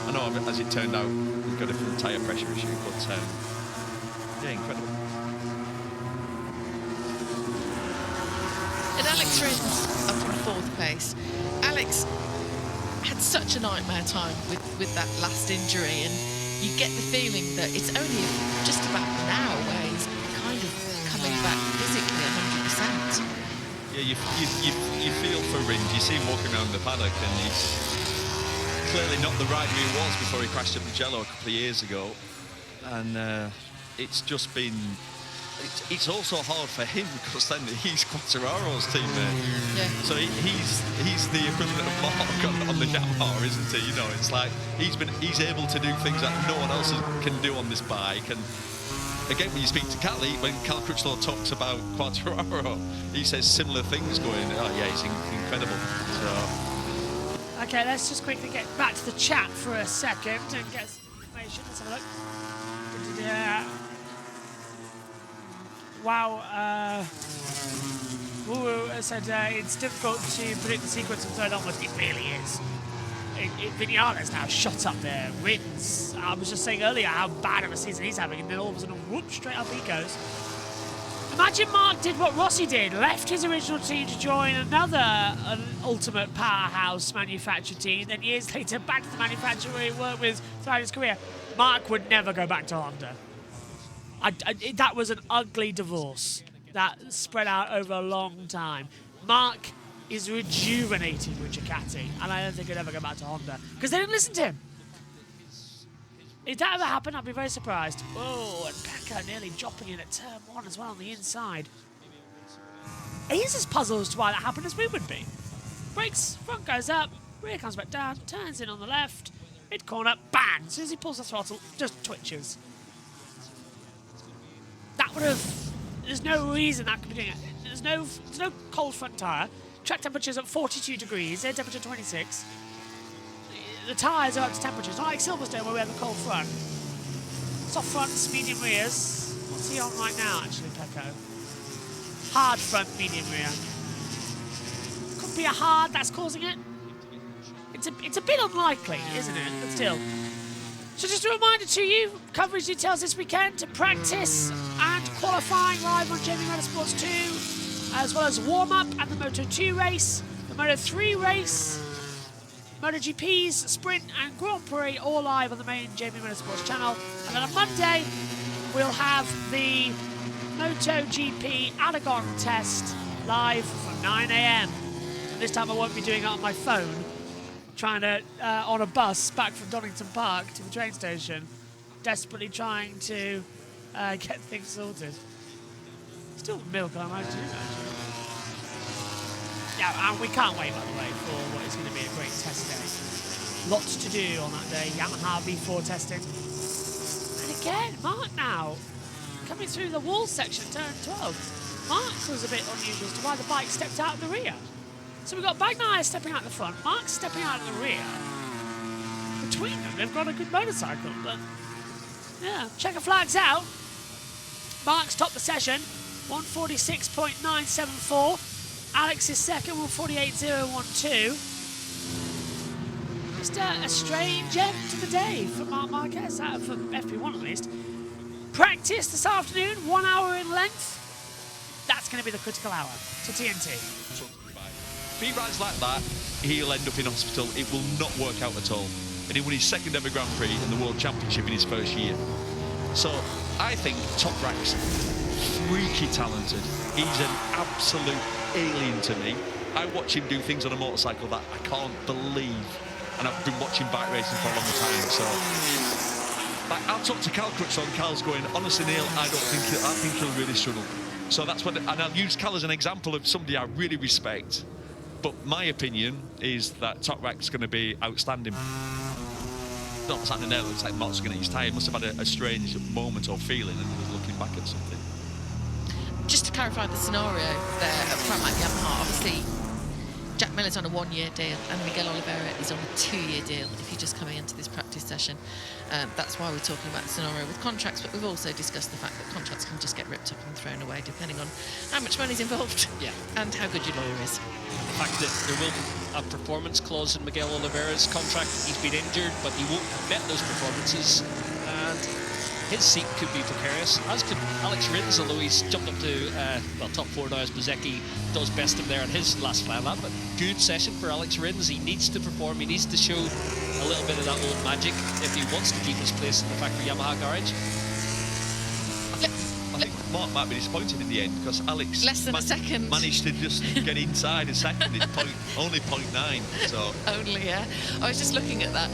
I know, as it turned out, we've got a different tyre pressure issue, but yeah, incredible. And Alex Rins up in 4th place. Alex had such a nightmare time with that last injury, and you get the feeling that it's only just about now where he's kind of coming back physically 100%. Yeah, you feel for Rins. You see him walking around the paddock, and he's clearly not the rider he was before he crashed at Mugello a couple of years ago. And it's just been... It's also hard for him because then he's Quartararo's teammate. Yeah. So he's the equivalent of Mark on the Yamaha, isn't he? You know, it's like he's able to do things that no one else can do on this bike. And again, when you speak to Cali, when Cal Crutchlow talks about Quartararo, he says similar things going, oh yeah, he's incredible. So. Okay, let's just quickly get back to the chat for a second and get some information. Let's have a look. Wow, Woo said it's difficult to predict the sequence from third onwards. It really is. Vinales now shot up there, wins. I was just saying earlier how bad of a season he's having, and then all of a sudden, whoop, straight up he goes. Imagine Mark did what Rossi did, left his original team to join another ultimate powerhouse manufacturer team, then years later back to the manufacturer he worked with throughout his career. Mark would never go back to Honda. That was an ugly divorce that spread out over a long time. Mark is rejuvenated with Ducati, and I don't think he'd ever go back to Honda because they didn't listen to him. If that ever happened, I'd be very surprised. Oh, and Pecco nearly dropping in at turn 1 as well on the inside. He's as puzzled as to why that happened as we would be. Brakes, front goes up, rear comes back down, turns in on the left, mid corner, bang! As soon as he pulls the throttle, just twitches. That would have... There's no reason that could be doing it. There's no cold front tyre. Track temperature's at 42 degrees, air temperature 26. The tyres are up to temperatures. Not like Silverstone where we have a cold front. Soft fronts, medium rears. What's he on right now, actually, Pecco? Hard front, medium rear. Could be a hard that's causing it. It's a bit unlikely, isn't it? But still. So just a reminder to you, coverage details this weekend to practice and qualifying live on JBMotorsports 2, as well as warm-up and the Moto2 race, the Moto3 race, MotoGPs, Sprint and Grand Prix all live on the main JBMotorsports channel. And then on Monday, we'll have the MotoGP Aragon test live from 9 AM. And this time I won't be doing it on my phone, trying to, on a bus back from Donington Park to the train station, desperately trying to get things sorted. Still milk on my too, actually. Yeah, and we can't wait, by the way, for what is going to be a great test day. Lots to do on that day. Yamaha V4 testing. And again, Mark now, coming through the wall section, turn 12. Mark was a bit unusual as to why the bike stepped out of the rear. So we've got Bagnaia stepping out the front, Mark's stepping out of the rear. Between them, they've got a good motorcycle, but yeah, checker flags out. Mark's topped the session, 146.974. Alex is second, 148.012. Just a strange end to the day for Marc Marquez, for FP1 at least. Practice this afternoon, 1 hour in length. That's going to be the critical hour to TNT. If he rides like that, he'll end up in hospital. It will not work out at all. And he won his second ever Grand Prix and the World Championship in his first year. So I think Top Rack's freaky talented. He's an absolute alien to me. I watch him do things on a motorcycle that I can't believe, and I've been watching bike racing for a long time. So, like, I'll talk to Cal Crutchlow, and Cal's going, honestly, Neil, I think he'll really struggle. So that's what, and I'll use Cal as an example of somebody I really respect. But my opinion is that Top Rack's going to be outstanding. Not standing there, looks like Mott's going to his tyre. He must have had a strange moment or feeling, and he was looking back at something. Just to clarify the scenario there at Pramac Yamaha, obviously Jack Miller's on a 1-year deal and Miguel Oliveira is on a 2-year deal if you're just coming into this practice session. That's why we're talking about the scenario with contracts, but we've also discussed the fact that contracts can just get ripped up and thrown away depending on how much money's involved and how good your lawyer is. The fact that there will be a performance clause in Miguel Oliveira's contract. He's been injured, but he won't have met those performances, and his seat could be precarious, as could Alex Rins, although he's jumped up to top 4 now as Bsky does best him there in his last fly lap. But good session for Alex Rins. He needs to perform, he needs to show a little bit of that old magic if he wants to keep his place in the factory Yamaha garage. I think Mark might be disappointed in the end because Alex less than a second managed to just get inside a second. It's only 0.9. So only, yeah. I was just looking at that.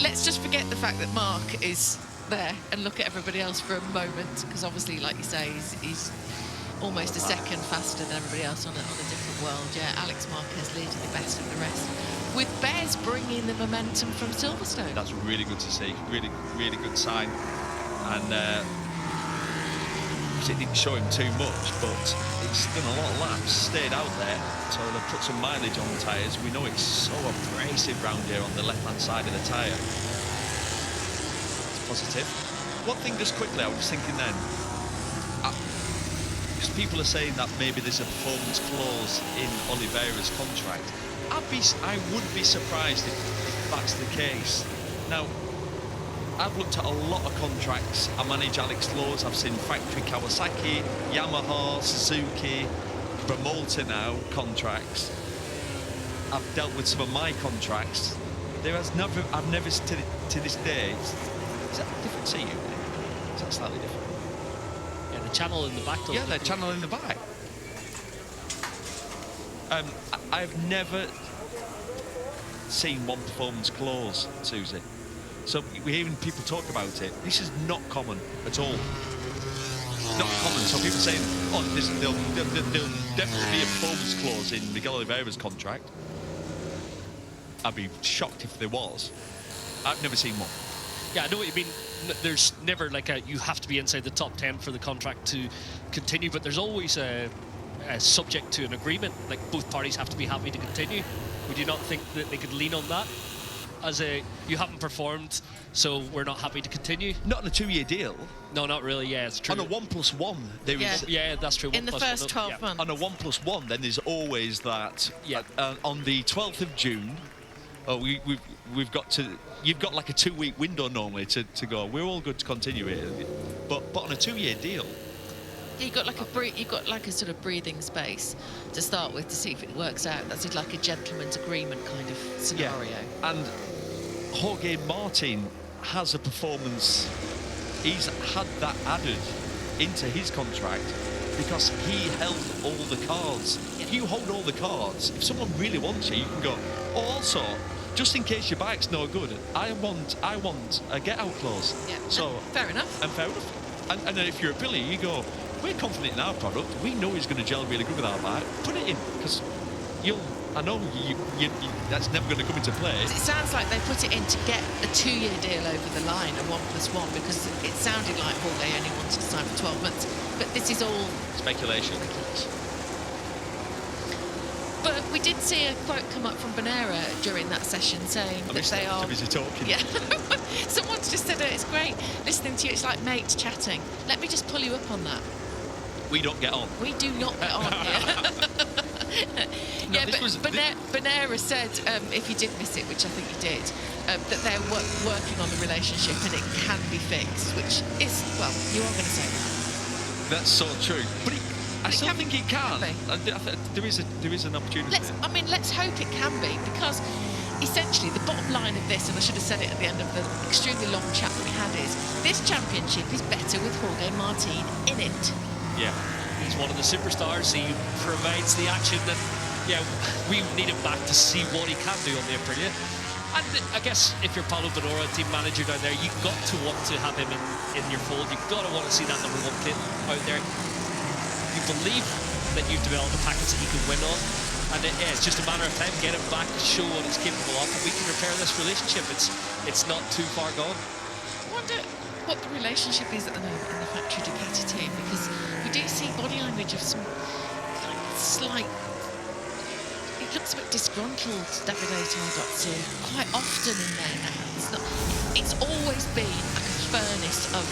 Let's just forget the fact that Mark is there and look at everybody else for a moment, because obviously, like you say, he's almost a second faster than everybody else on a different world. Yeah, Alex Marquez leading the best of the rest, with Bez bringing the momentum from Silverstone. That's really good to see. Really, really good sign. And it didn't show him too much, but it's done a lot of laps, stayed out there, so they've put some mileage on the tyres. We know it's so abrasive round here on the left-hand side of the tyre. It's positive. One thing just quickly, I was thinking then, because people are saying that maybe there's a performance clause in Oliveira's contract. I would be surprised if that's the case. Now, I've looked at a lot of contracts. I manage Alex Law's. I've seen factory Kawasaki, Yamaha, Suzuki, Bramolta now contracts. I've dealt with some of my contracts. I've never to this day. Is that different to you? Is that slightly different? Yeah, the channel in the back. Yeah, the channel in the back. I've never seen one performance clause, Susie. So we're hearing people talk about it. This is not common at all. Not common. So people saying, oh, there'll definitely be a performance clause in Miguel Oliveira's contract. I'd be shocked if there was. I've never seen one. Yeah, I know what you mean. There's never like you have to be inside the top 10 for the contract to continue, but there's always a subject to an agreement. Like both parties have to be happy to continue. Would you not think that they could lean on that? As you haven't performed, so we're not happy to continue. Not on a 2-year deal. No, not really. Yeah, it's true. On a 1+1, there is. Yeah, that's true. In the first 12 months. On a 1+1, then there's always that. Yeah. On the 12th of June, we've got to. You've got like a 2-week window normally to go. We're all good to continue here, but on a 2-year deal. Yeah, you've got like a sort of breathing space to start with to see if it works out. That's like a gentleman's agreement kind of scenario. Yeah. And Jorge Martin has a performance. He's had that added into his contract because he held all the cards. Yeah. If you hold all the cards, if someone really wants you can go. Oh, also, just in case your bike's no good, I want a get-out clause. Yeah. So fair enough. And fair enough. And then if you're a Billy, you go, we're confident in our product. We know he's going to gel really good with our bike. Put it in, because I know that's never going to come into play. It sounds like they put it in to get a 2-year deal over the line, a 1+1, because it sounded like they only wanted to sign for 12 months. But this is all speculation. But we did see a quote come up from Bonera during that session saying that they are... Too busy talking. Yeah. Someone's just said it's great listening to you. It's like mates chatting. Let me just pull you up on that. We don't get on. We do not get on here. Yeah, but Bonera said, if you did miss it, which I think you did, that they're working on the relationship and it can be fixed, which is, well, you are going to say that. That's so true. But I still think it can. There is an opportunity. Let's hope it can be, because essentially the bottom line of this, and I should have said it at the end of the extremely long chat we had, is this championship is better with Jorge Martin in it. Yeah. He's one of the superstars. He provides the action, and yeah, we need him back to see what he can do on the Aprilia. And I guess if you're Paulo Bonora, team manager down there, you've got to want to have him in your fold. You've got to want to see that #1 kit out there. You believe that you've developed a package that he can win on, and it's just a matter of time. Get him back, show what he's capable of, and we can repair this relationship. It's not too far gone. I wonder what the relationship is at the moment in the factory Ducati team, because we do see body language of some kind of slight. It looks a bit disgruntled, Davide Tardozzi, quite often in there now. It's always been like a furnace of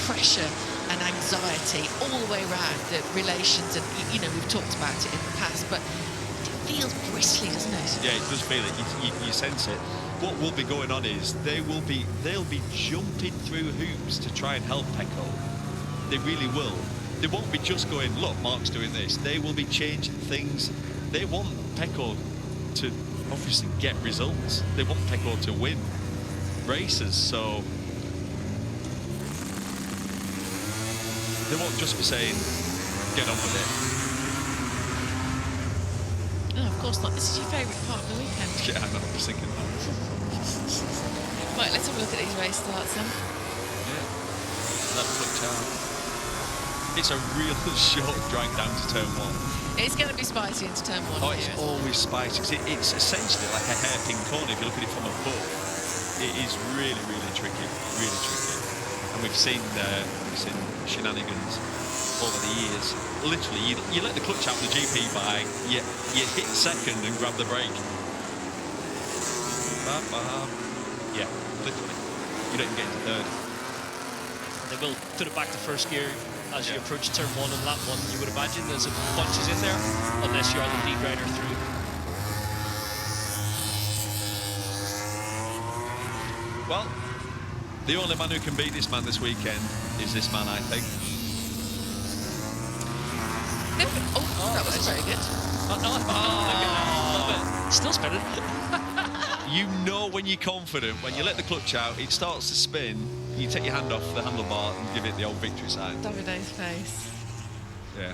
pressure and anxiety all the way around the relations, and you know, we've talked about it in the past, but it feels bristly, doesn't it? Yeah, it does feel it. You sense it. What will be going on is they'll be jumping through hoops to try and help Pecco. They really will. They won't be just going, look, Mark's doing this. They will be changing things. They want Pecco to obviously get results. They want Pecco to win races, so they won't just be saying, get on with it. No, of course not. This is your favourite part of the weekend. Yeah, I know, I was thinking that. Right, let's have a look at these race starts then. Yeah, that looked out. It's a real short drag down to turn 1. It's going to be spicy into turn 1. Oh, it's always spicy. It's essentially like a hairpin corner if you look at it from above. It is really, really tricky, really tricky. And we've seen shenanigans over the years. Literally, you let the clutch out of the GP by, you hit second and grab the brake. Yeah, literally. You don't even get into third. They will put it back to first gear as you approach turn 1 on lap 1. You would imagine there's a bunches in there, unless you are the lead rider through. Well, the only man who can beat this man this weekend is this man, I think. Oh, that was very good. Still spinning. You know when you're confident, when you let the clutch out, it starts to spin, you take your hand off the handlebar and give it the old victory sign. Davide's face. Yeah.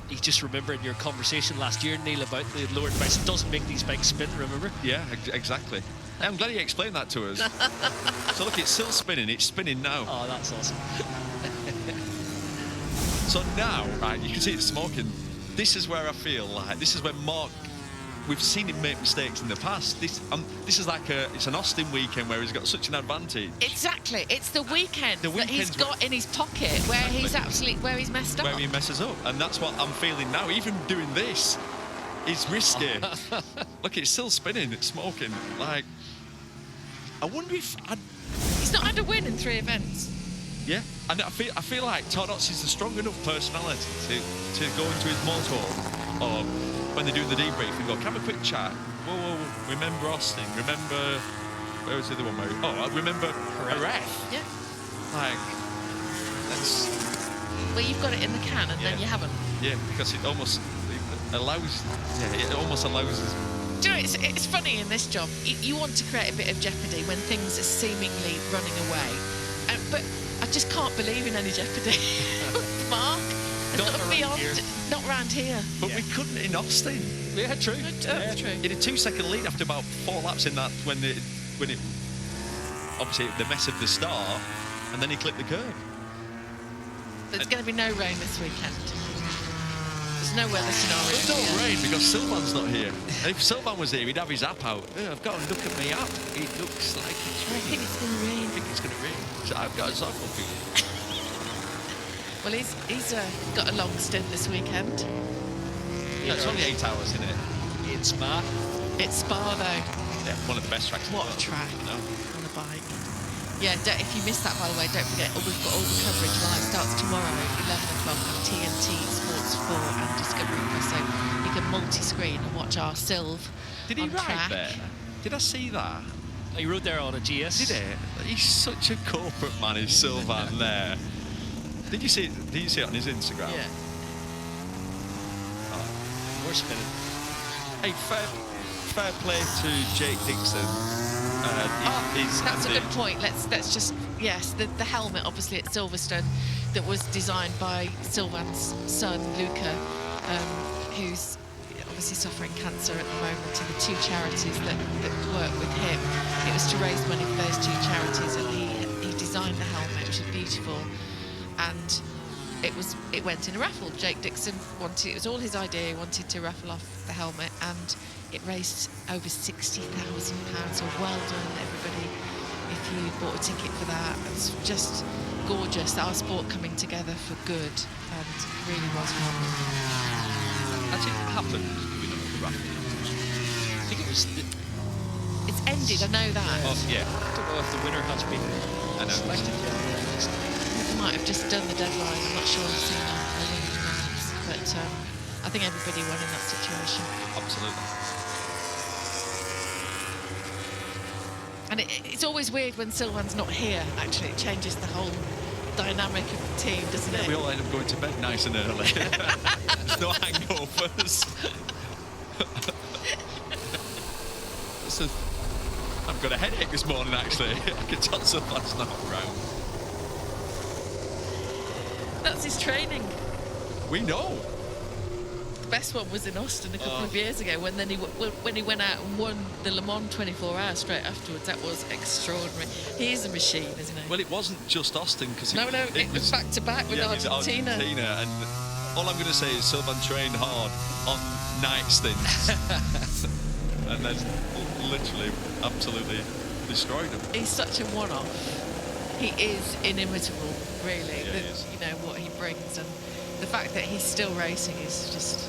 You just remembering your conversation last year, Neil, about the lower device. It doesn't make these bikes spin, remember? Yeah, exactly. I'm glad you explained that to us. So look, it's still spinning. It's spinning now. Oh, that's awesome. So now, right, you can see it smoking. This is where I feel like, this is when Mark, we've seen him make mistakes in the past. This is like it's an Austin weekend where he's got such an advantage. Exactly. It's the weekend that he's weekend's got in his pocket where he's messed up. Where he messes up. And that's what I'm feeling now. Even doing this is risky. Look, it's still spinning. It's smoking. Like, I wonder if He's not had a win in 3 events. Yeah, and I feel like Tardozzi's a strong enough personality to go into his motor, or when they're doing the debrief and go, can we quick chat? Whoa, remember Austin? Remember, where was the other one? I remember Jerez. Yeah. Like, that's... Well, you've got it in the can and then you haven't. Yeah, because it almost allows us. Do you know, it's funny in this job. You want to create a bit of jeopardy when things are seemingly running away. But I just can't believe in any jeopardy. Mark, not around here. But we couldn't in Austin. Yeah, true. True. He had a 2-second lead after about 4 laps in that when it obviously the mess of the start, and then he clipped the curb. There's going to be no rain this weekend. There's no weather scenario. There's no rain because Sylvan's not here. And if Sylvan was here, he'd have his app out. I've got to look at my app. It looks like it's I think it's going to rain. I think it's going to rain. So I've got a cycle for you. Well, he's got a long stint this weekend. Yeah, it's only 8 hours, isn't it? It's Spa. It's Spa, though. Yeah, one of the best tracks in the What world. a track No. on a bike. Yeah, if you missed that, by the way, don't forget, we've got all the coverage live. Starts tomorrow, 11 o'clock on TNT, Sports 4 and Discovery Plus. So you can multi-screen and watch our Sylv Did he on ride track. there? Did I see that? He rode there on a GS. Did it? He's such a corporate man, is Sylvan there. Did you see it on his Instagram? Yeah. We're spinning. Hey, fair play to Jake Dixon. That's a good point. Let's just, yes, the helmet obviously at Silverstone. that was designed by Sylvan's son, Luca, who's obviously suffering cancer at the moment, and the 2 charities that work with him. It was to raise money for those 2 charities, and he designed the helmet, which is beautiful, and it went in a raffle. Jake Dixon it was all his idea. He wanted to raffle off the helmet, and it raised over £60,000. So well done, everybody, if you bought a ticket for that. It's just gorgeous, our sport coming together for good, and it really was fun. Has it happened? We don't know the raffle. I think it was. It's ended, I know that. Oh, yeah. I don't know if the winner has been selected yet. They might have just done the deadline. I'm not sure I've seen a link announced, but I think everybody won in that situation. Absolutely. And it's always weird when Sylvan's not here, actually. It changes the whole dynamic of the team, doesn't it? We all end up going to bed nice and early. There's no hangovers. I've got a headache this morning, actually. I could tell Sylvan's not around. That's his training. We know. The best one was in Austin a couple of years ago, when he went out and won the Le Mans 24 hours straight afterwards. That was extraordinary. He is a machine, isn't he? Well, it wasn't just Austin, because it was back to back with Argentina. And all I'm going to say is Sylvan trained hard on night stints, and then literally absolutely destroyed him. He's such a one-off. He is inimitable, really. Yeah, he is. You know what he brings, and the fact that he's still racing is just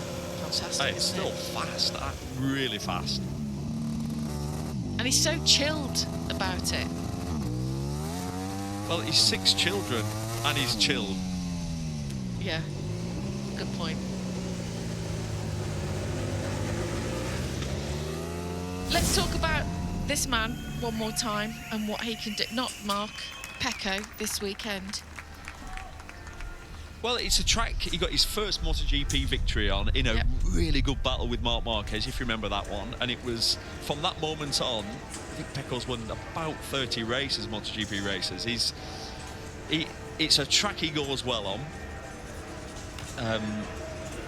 fantastic. It's isn't still it? fast, really fast. And he's so chilled about it. Well, he's 6 children, and he's chilled. Yeah, good point. Let's talk about this man one more time and what he can do. Not Mark, Pecco this weekend. Well, it's a track he got his first MotoGP victory on in a really good battle with Marc Marquez, if you remember that one. And it was from that moment on, I think Pecco's won about 30 races, MotoGP races. It's a track he goes well on.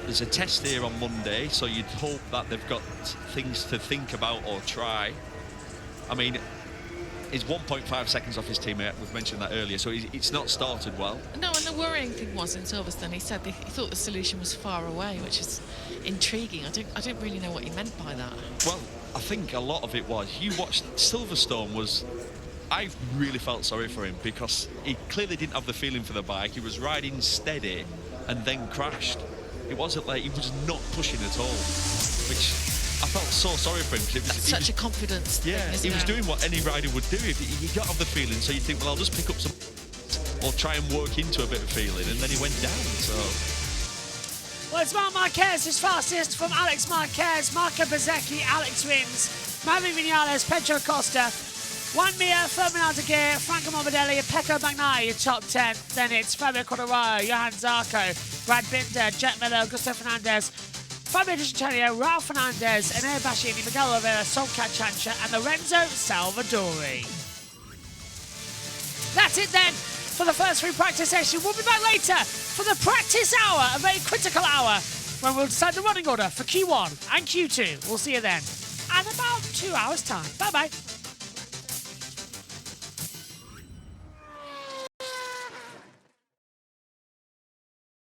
There's a test here on Monday, so you'd hope that they've got things to think about or try. I mean, he's 1.5 seconds off his teammate. We've mentioned that earlier, so it's not started well. No, and the worrying thing was in Silverstone, he said he thought the solution was far away, which is intriguing. I don't really know what he meant by that. Well, I think a lot of it was, you watched Silverstone I really felt sorry for him, because he clearly didn't have the feeling for the bike. He was riding steady and then crashed. It wasn't like he was not pushing at all, which I felt so sorry for him. That's such a confidence thing, he was doing what any rider would do. You don't have the feeling, so you think, well, I'll just pick up some or try and work into a bit of feeling, and then he went down. So, well, it's Marc Marquez, his fastest from Alex Marquez, Marco Bezzecchi, Alex wins, Mavi Vinales, Pedro Costa, Juan Mir, Ferdinand Aguirre, Franco Morbidelli, and Pecco Bagnaia, your top 10. Then it's Fabio Quartararo, Johan Zarco, Brad Binder, Jack Miller, Augusto Fernandez, Fabio Di Giannantonio, Ralph Fernandez, Enea Bastianini, Miguel Oliveira, Solcat Chancha, and Lorenzo Salvadori. That's it then for the first free practice session. We'll be back later for the practice hour, a very critical hour, when we'll decide the running order for Q1 and Q2. We'll see you then. And about 2 hours' time. Bye-bye.